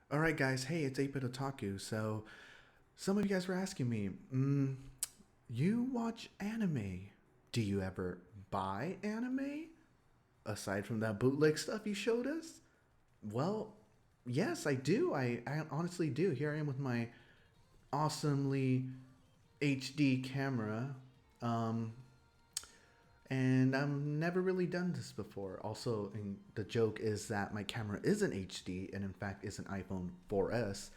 Alright guys, hey, it's 8-Bit Otaku. So, some of you guys were asking me, you watch anime. Do you ever buy anime? Aside from that bootleg stuff you showed us? Well, yes, I do. I honestly do. Here I am with my awesomely HD camera. Um, and I've never really done this before. Also, the joke is that my camera isn't HD and in fact is an iPhone 4S,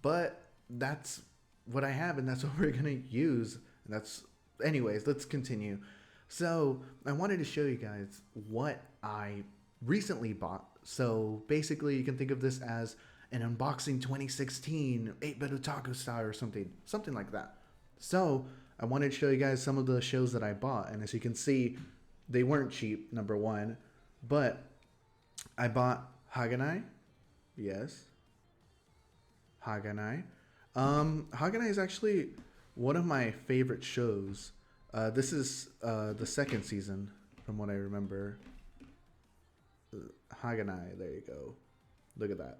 but that's what I have and that's what we're gonna use. And that's, anyways, let's continue. So I wanted to show you guys what I recently bought. So basically, you can think of this as an unboxing 2016 8-Bit Otaku style or something like that. So I wanted to show you guys some of the shows that I bought, and as you can see, they weren't cheap. Number one, but I bought Haganai. Yes, Haganai. Haganai is actually one of my favorite shows. This is the second season, from what I remember. Haganai. There you go. Look at that.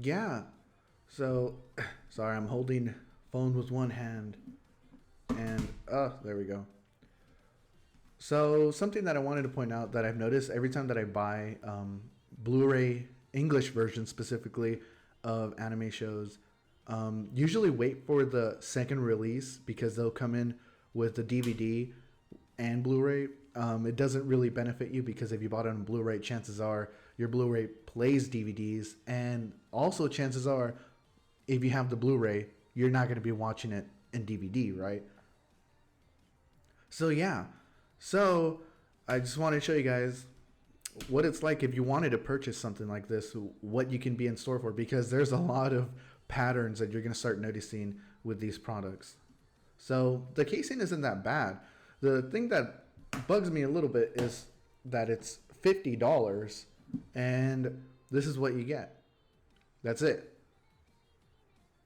Yeah. So, sorry, I'm holding phone with one hand, and there we go. So something that I wanted to point out that I've noticed every time that I buy Blu-ray English version specifically of anime shows, usually wait for the second release because they'll come in with the DVD and Blu-ray. It doesn't really benefit you because if you bought it on Blu-ray, chances are your Blu-ray plays DVDs, and also chances are if you have the Blu-ray, you're not going to be watching it in DVD, right? So yeah, so I just want to show you guys what it's like if you wanted to purchase something like this, what you can be in store for, because there's a lot of patterns that you're going to start noticing with these products. So the casing isn't that bad. The thing that bugs me a little bit is that it's $50 and this is what you get. That's it.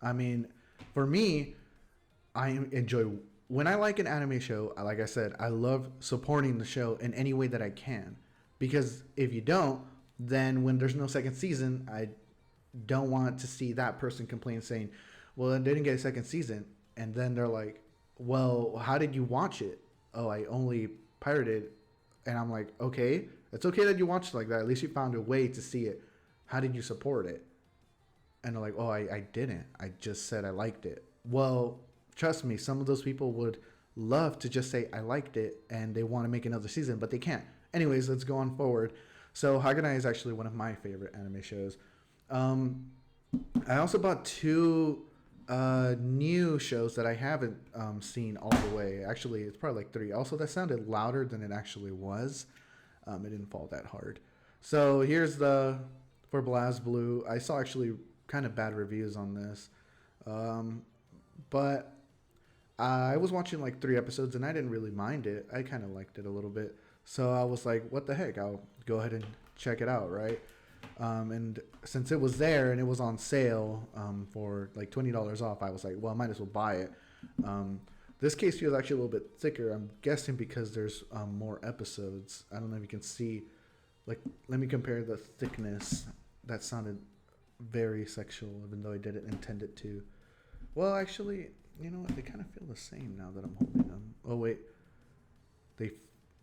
I mean, for me, I enjoy when I like an anime show. Like I said, I love supporting the show in any way that I can, because if you don't, then when there's no second season, I don't want to see that person complain saying, well, they didn't get a second season, and then they're like, well, how did you watch it? Oh, I only pirated. And I'm like, okay, it's okay that you watched it like that. At least you found a way to see it. How did you support it? And they're like, oh, I didn't. I just said I liked it. Well, trust me, some of those people would love to just say I liked it and they want to make another season, but they can't. Anyways, let's go on forward. So Haganai is actually one of my favorite anime shows. I also bought two new shows that I haven't seen all the way. Actually, it's probably like three. Also, that sounded louder than it actually was. It didn't fall that hard. So here's the for BlazBlue. I saw actually kind of bad reviews on this, but I was watching like 3 episodes and I didn't really mind it. I kind of liked it a little bit. So I was like, what the heck? I'll go ahead and check it out, right? And since it was there and it was on sale for like $20 off, I was like, well, I might as well buy it. This case feels actually a little bit thicker. I'm guessing because there's more episodes. I don't know if you can see. Like, let me compare the thickness. That sounded very sexual, even though I didn't intend it to. Well, actually, you know what? They kind of feel the same now that I'm holding them. Oh wait,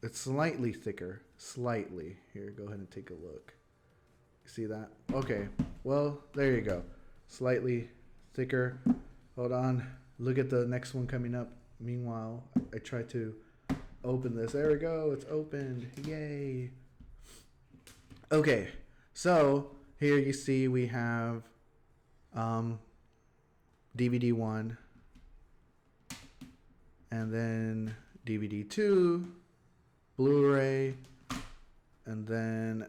it's slightly thicker. Slightly. Here, go ahead and take a look. See that? Okay. Well, there you go. Slightly thicker. Hold on. Look at the next one coming up. Meanwhile, I try to open this. There we go. It's opened. Yay. Okay. So here you see we have DVD 1 and then DVD 2, Blu-ray, and then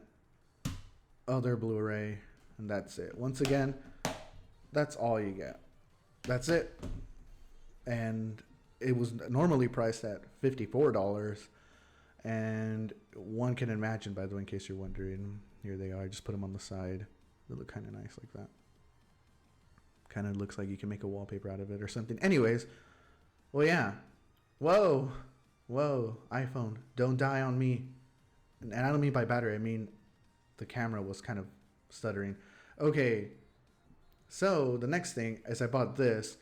other Blu-ray, and that's it. Once again, that's all you get. That's it. And it was normally priced at $54, and one can imagine, by the way, in case you're wondering, here they are. I just put them on the side. They look kind of nice like that. Kind of looks like you can make a wallpaper out of it or something. Anyways, well, yeah. Whoa, iPhone, don't die on me. And I don't mean by battery, I mean the camera was kind of stuttering. Okay, so the next thing is I bought this.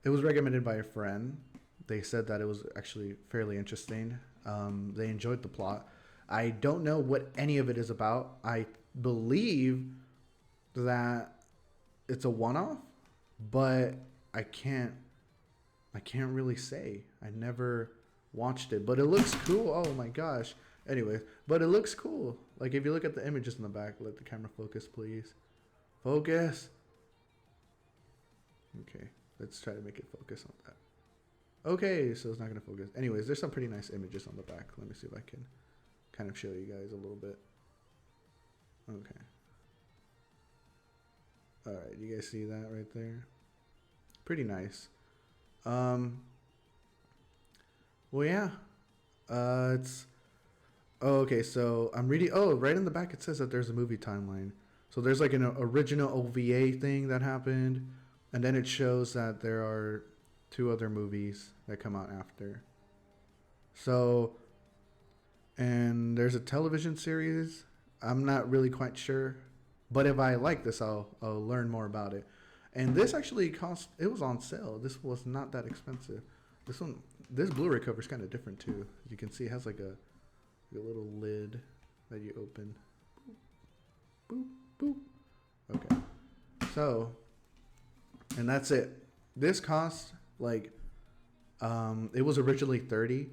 It was recommended by a friend. They said that it was actually fairly interesting. They enjoyed the plot. I don't know what any of it is about. I believe that it's a one-off, but I can't really say. I never watched it, but it looks cool. Oh my gosh. Anyways, but it looks cool. Like if you look at the images in the back, let the camera focus, please. Focus. Okay, let's try to make it focus on that. Okay, so it's not gonna focus. Anyways, there's some pretty nice images on the back. Let me see if I can kind of show you guys a little bit. Okay. All right, you guys see that right there? Pretty nice. Well, yeah. It's okay. So I'm reading. Oh, right in the back it says that there's a movie timeline. So there's like an original OVA thing that happened, and then it shows that there are 2 other movies that come out after. So, and there's a television series. I'm not really quite sure, but if I like this, I'll learn more about it. And this actually cost. It was on sale. This was not that expensive. This Blu-ray cover is kind of different too. As you can see, it has like a little lid that you open. Boop, boop, boop. Okay. So, and that's it. This cost like, it was originally $30,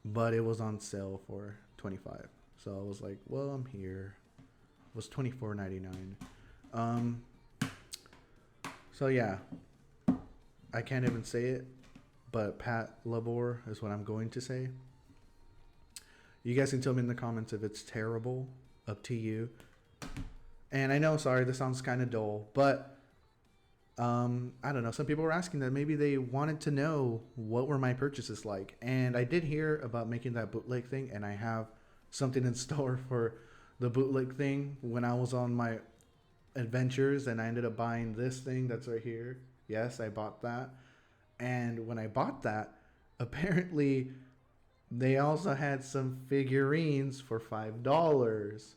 but it was on sale for $25. So I was like, well, I'm here. It was $24.99. So yeah, I can't even say it, but Patlabor is what I'm going to say. You guys can tell me in the comments if it's terrible. Up to you. And I know, sorry, this sounds kind of dull, but I don't know. Some people were asking that maybe they wanted to know what were my purchases like. And I did hear about making that bootleg thing, and I have something in store for the bootleg thing when I was on my adventures, and I ended up buying this thing that's right here. Yes, I bought that. And when I bought that, apparently they also had some figurines for $5.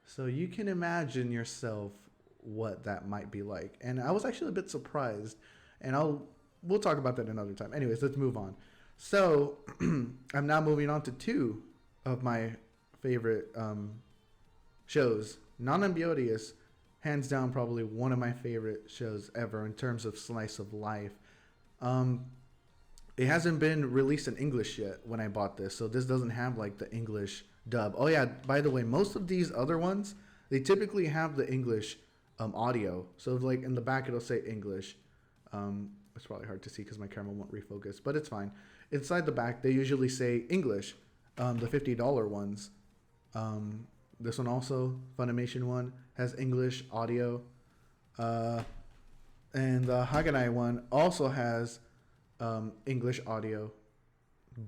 So you can imagine yourself what that might be like. And I was actually a bit surprised, and we'll talk about that another time. Anyways, let's move on. So I'm now moving on to 2 of my favorite shows. Non Biyori is hands down probably one of my favorite shows ever in terms of slice of life. It hasn't been released in English yet when I bought this, so this doesn't have like the English dub. Oh yeah, by the way, most of these other ones, they typically have the English audio. So like in the back it'll say English. It's probably hard to see because my camera won't refocus, but it's fine. Inside the back they usually say English, the $50 ones. This one also, Funimation one, has English audio. And the Haganai one also has English audio.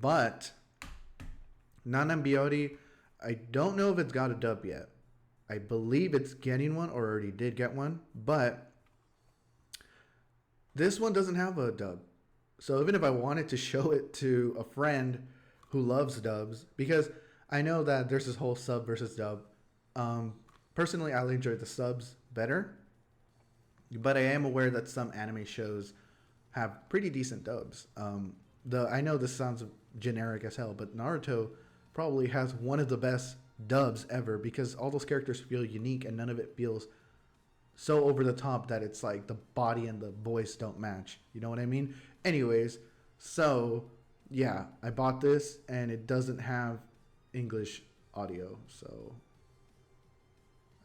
But Non Biyori, I don't know if it's got a dub yet. I believe it's getting one or already did get one. But this one doesn't have a dub. So even if I wanted to show it to a friend who loves dubs, because I know that there's this whole sub versus dub. Personally, I enjoy the subs better. But I am aware that some anime shows have pretty decent dubs. I know this sounds generic as hell, but Naruto probably has one of the best dubs ever because all those characters feel unique and none of it feels so over the top that it's like the body and the voice don't match. You know what I mean? Anyways, so yeah, I bought this and it doesn't have English audio, so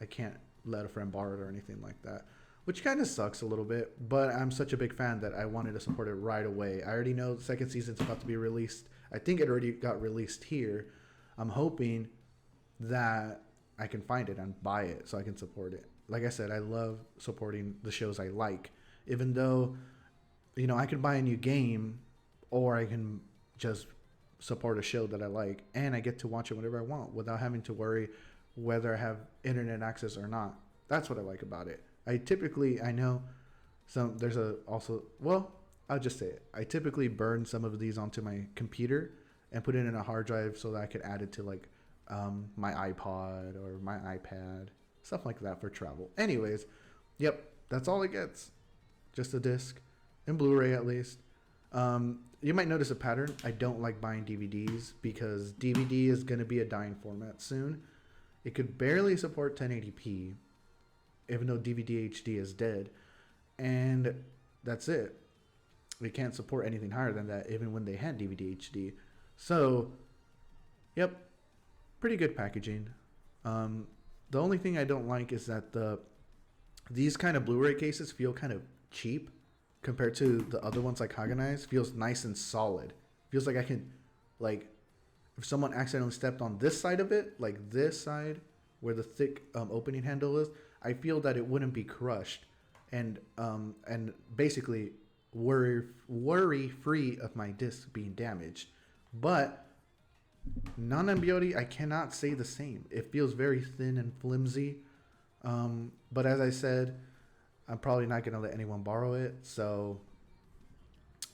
I can't let a friend borrow it or anything like that. Which kind of sucks a little bit, but I'm such a big fan that I wanted to support it right away. I already know the second season's about to be released. I think it already got released here. I'm hoping that I can find it and buy it so I can support it. Like I said, I love supporting the shows I like. Even though, I can buy a new game or I can just support a show that I like and I get to watch it whenever I want without having to worry whether I have internet access or not. That's what I like about it. I know I'll just say it. I typically burn some of these onto my computer and put it in a hard drive so that I could add it to like my iPod or my iPad stuff like that for travel. Anyways, yep, that's all it gets. Just a disc, in Blu-ray at least. You might notice a pattern. I don't like buying DVDs because DVD is going to be a dying format soon. It could barely support 1080p, even though DVD HD is dead. And that's it. We can't support anything higher than that, even when they had DVD HD. So, yep, pretty good packaging. The only thing I don't like is that these kind of Blu-ray cases feel kind of cheap compared to the other ones like Haganai's. Feels nice and solid. Feels like I can, like, if someone accidentally stepped on this side of it, like this side where the thick opening handle is, I feel that it wouldn't be crushed and basically worry free of my disc being damaged. But Non Biyori, I cannot say the same. It feels very thin and flimsy. But as I said, I'm probably not going to let anyone borrow it, so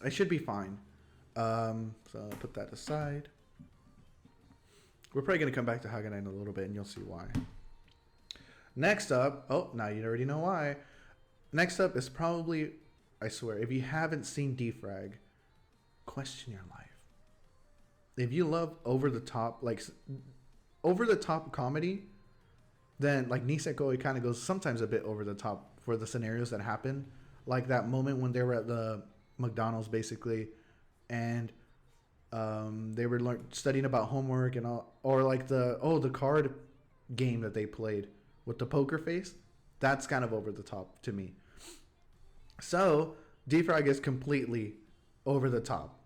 I should be fine. So I'll put that aside. We're probably going to come back to Haganai in a little bit, and you'll see why. Next up, oh, now you already know why. Next up is probably, I swear, if you haven't seen Defrag, question your life. If you love over-the-top comedy, then like Niseko, it kind of goes sometimes a bit over the top for the scenarios that happen. Like that moment when they were at the McDonald's basically, and they were studying about homework and all, or like the card game that they played with the poker face. That's kind of over the top to me. So Defrag is completely over the top.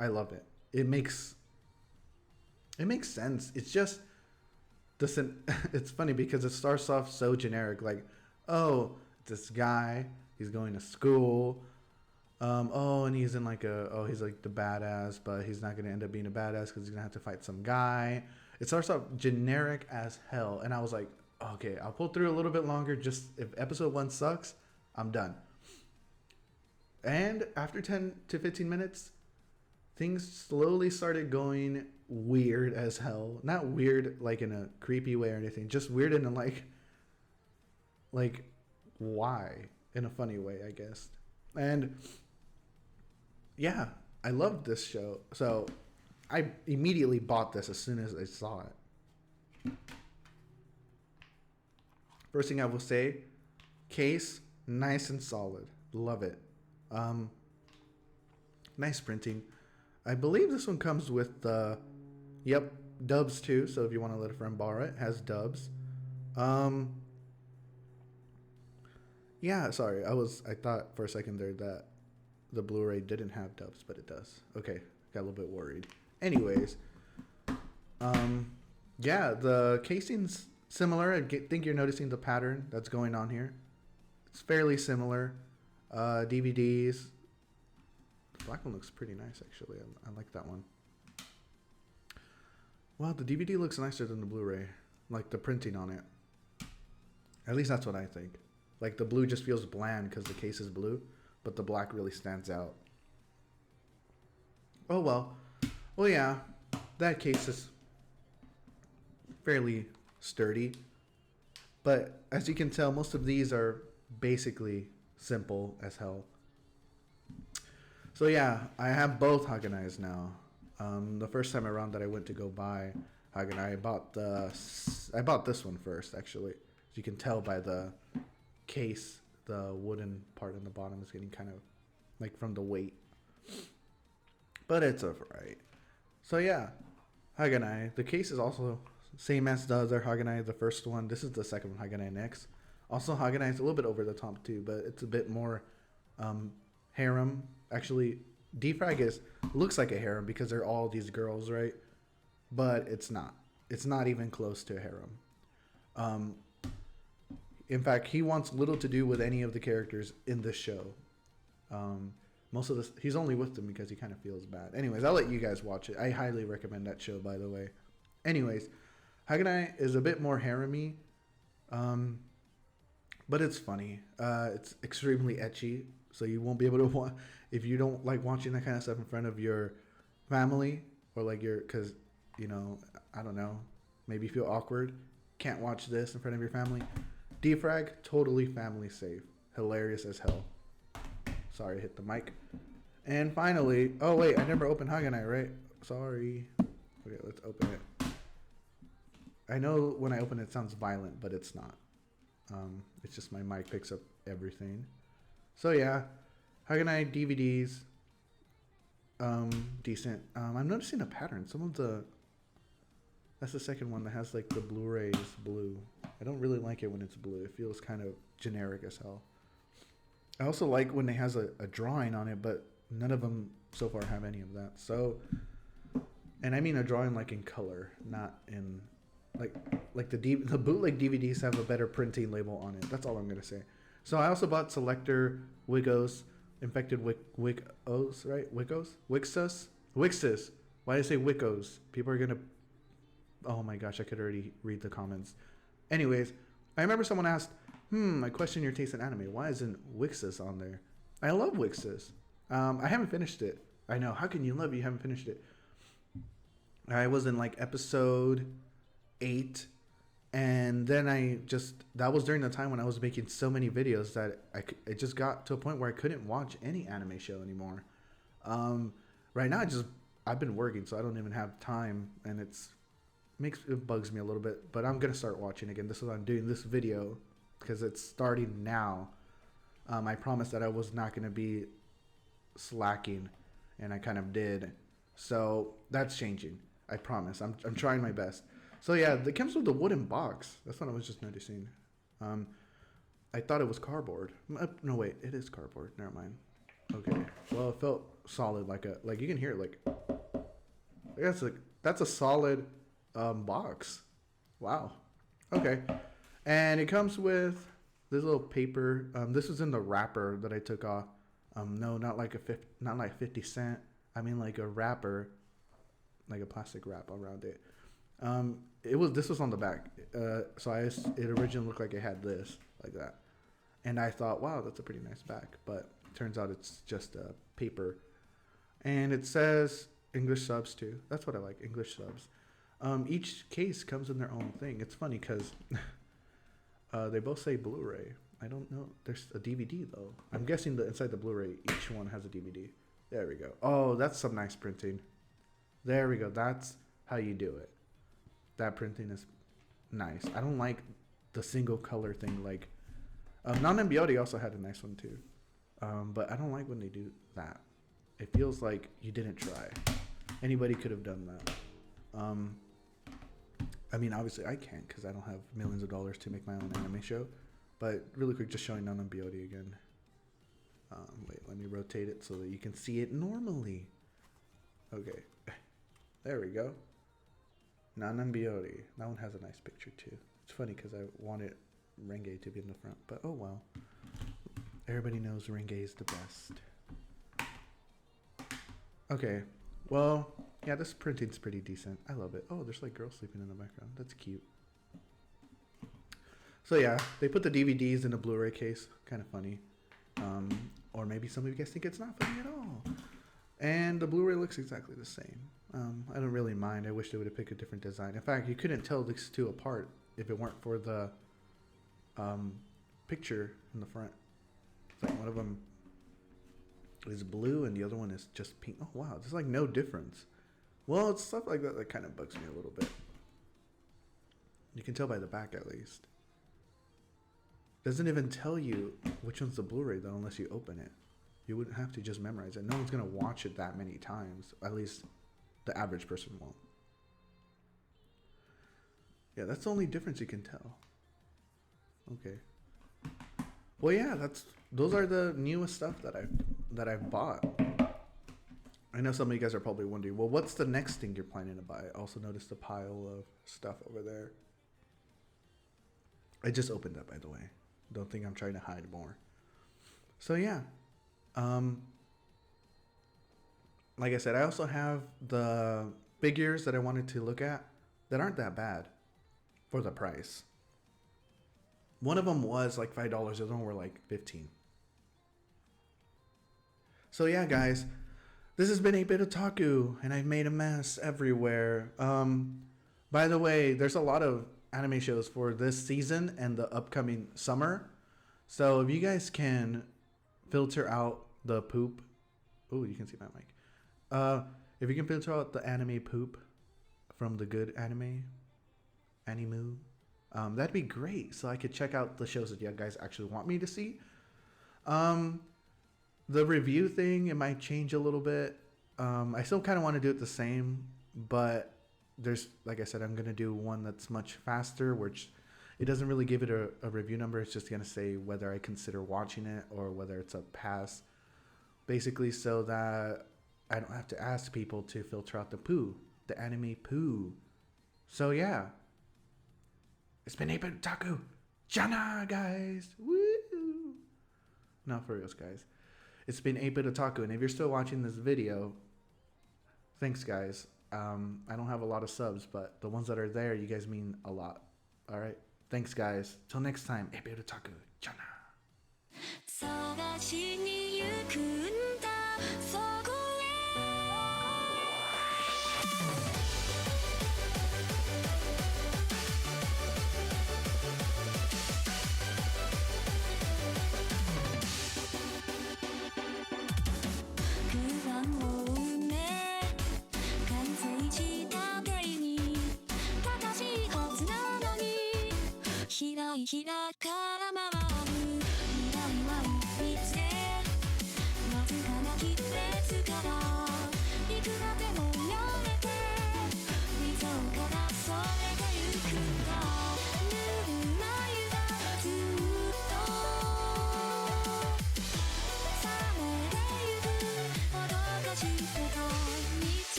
I love it. It makes sense. It's just it's funny because it starts off so generic, like, oh, this guy, he's going to school, and he's in he's like the badass, but he's not going to end up being a badass because he's going to have to fight some guy. It starts off generic as hell, and I was like, okay, I'll pull through a little bit longer, just if episode 1 sucks, I'm done. And after 10 to 15 minutes, things slowly started going weird as hell. Not weird like in a creepy way or anything, just weird in a like why, in a funny way, I guess. And yeah, I loved this show. So I immediately bought this as soon as I saw it. First thing I will say, case, nice and solid. Love it. Nice printing. I believe this one comes with dubs too. So if you want to let a friend borrow it, has dubs. Yeah, sorry. I thought for a second there that the Blu-ray didn't have dubs, but it does. Okay, got a little bit worried. Anyways, yeah, the casing's similar. I think you're noticing the pattern that's going on here. It's fairly similar. DVDs. The black one looks pretty nice, actually. I like that one. Wow, the DVD looks nicer than the Blu-ray. Like the printing on it. At least that's what I think. Like the blue just feels bland because the case is blue, but the black really stands out. Oh well. Well, yeah, that case is fairly sturdy. But as you can tell, most of these are basically simple as hell. So yeah, I have both Haganais now. The first time around that I went to go buy Haganai, I bought this one first, actually. As you can tell by the case, the wooden part in the bottom is getting kind of like from the weight. But it's alright. So yeah, Haganai. The case is also same as the other Haganai, the first one. This is the second one, Haganai next. Also, Haganai is a little bit over the top too, but it's a bit more harem. Actually, Defrag looks like a harem because they're all these girls, right? But it's not. It's not even close to a harem. In fact, he wants little to do with any of the characters in this show. Most of this, he's only with them because he kind of feels bad. Anyways, I'll let you guys watch it. I highly recommend that show, by the way. Anyways, Haganai is a bit more harem-y, but it's funny. It's extremely ecchi, so you won't be able to watch if you don't like watching that kind of stuff in front of your family or like because I don't know, maybe you feel awkward. can't watch this in front of your family. Defrag, totally family safe. Hilarious as hell. Sorry, hit the mic. And finally, oh wait, I never opened Haganai, right? Sorry. Okay, let's open it. I know when I open it, it sounds violent, but it's not. It's just my mic picks up everything. So yeah, Haganai DVDs, decent. I'm noticing a pattern. Some of the, that's the second one that has like the Blu-ray is blue. I don't really like it when it's blue. It feels kind of generic as hell. I also like when it has a drawing on it, but none of them so far have any of that. So, and I mean a drawing like in color, not in like the bootleg DVDs have a better printing label on it. That's all I'm gonna say. So I also bought Selector, Wixoss, Infected Wixoss, right? Wixoss. Why did I say Wixoss? People are gonna. Oh my gosh, I could already read the comments. Anyways, I remember someone asked, I question your taste in anime. Why isn't Wixoss on there? I love Wixoss. I haven't finished it. I know. How can you love it? You haven't finished it. I was in like episode 8, and then that was during the time when I was making so many videos that it just got to a point where I couldn't watch any anime show anymore. Right now I've been working, so I don't even have time, and it bugs me a little bit, but I'm gonna start watching again. This is why I'm doing this video, because it's starting now. I promised that I was not gonna be slacking, and I kind of did, so that's changing. I promise. I'm trying my best. So yeah, it comes with a wooden box. That's what I was just noticing. I thought it was cardboard. No, wait, it is cardboard. Never mind. Okay. Well, it felt solid, like you can hear it. That's a solid box. Wow. Okay. And it comes with this little paper. This is in the wrapper that I took off. No, not like 50 cent. I mean like a wrapper, like a plastic wrap around it. This was on the back. So it originally looked like it had this, like that. And I thought, wow, that's a pretty nice back. But it turns out it's just paper. And it says English subs too. That's what I like, English subs. Each case comes in their own thing. It's funny because they both say Blu-ray. I don't know. There's a DVD though. I'm guessing that inside the Blu-ray, each one has a DVD. There we go. Oh, that's some nice printing. There we go. That's how you do it. That printing is nice. I don't like the single color thing. Like Non Biyori also had a nice one too, but I don't like when they do that. It feels like you didn't try. Anybody could have done that. I mean, obviously I can't because I don't have millions of dollars to make my own anime show. But really quick, just showing Non Biyori again. Wait, let me rotate it so that you can see it normally. Okay, there we go. Non Biyori. That one has a nice picture too. It's funny because I wanted Renge to be in the front, but oh well. Everybody knows Renge is the best. Okay, well, yeah, this printing's pretty decent. I love it. Oh, there's like girls sleeping in the background. That's cute. So yeah, they put the DVDs in a Blu-ray case. Kind of funny. Or maybe some of you guys think it's not funny at all. And the Blu-ray looks exactly the same. I don't really mind. I wish they would have picked a different design. In fact, you couldn't tell these two apart if it weren't for the picture in the front. It's like one of them is blue and the other one is just pink. Oh wow, there's like no difference. Well, it's stuff like that that kind of bugs me a little bit. You can tell by the back at least. Doesn't even tell you which one's the Blu-ray though unless you open it. You wouldn't have to just memorize it. No one's going to watch it that many times. At least the average person won't. Yeah, that's the only difference you can tell. Okay. Well, yeah, those are the newest stuff that I've bought. I know some of you guys are probably wondering, well, what's the next thing you're planning to buy? I also noticed a pile of stuff over there. I just opened that, by the way. Don't think I'm trying to hide more. So yeah. Like I said, I also have the figures that I wanted to look at that aren't that bad for the price. One of them was like $5. The other one were like $15. So yeah, guys, this has been 8-Bit Otaku, and I've made a mess everywhere. By the way, there's a lot of anime shows for this season and the upcoming summer. So if you guys can filter out the poop, oh, you can see my mic. If you can filter out the anime poop from the good anime, that'd be great. So I could check out the shows that you guys actually want me to see. The review thing, it might change a little bit. I still kind of want to do it the same, but there's, like I said, I'm going to do one that's much faster, which it doesn't really give it a review number. It's just going to say whether I consider watching it or whether it's a pass, basically, so that I don't have to ask people to filter out the poo, the anime poo. So yeah, it's been 8-Bit Otaku. Jana, guys. Woo! No, for reals, guys. It's been 8-Bit Otaku, and if you're still watching this video, thanks, guys. I don't have a lot of subs, but the ones that are there, you guys mean a lot. All right? Thanks, guys. Till next time, 8-Bit Otaku. Jana. 探しに行くんだそこへ不安を埋め完成した手に正しいはずなのにひらいひらから回る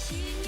し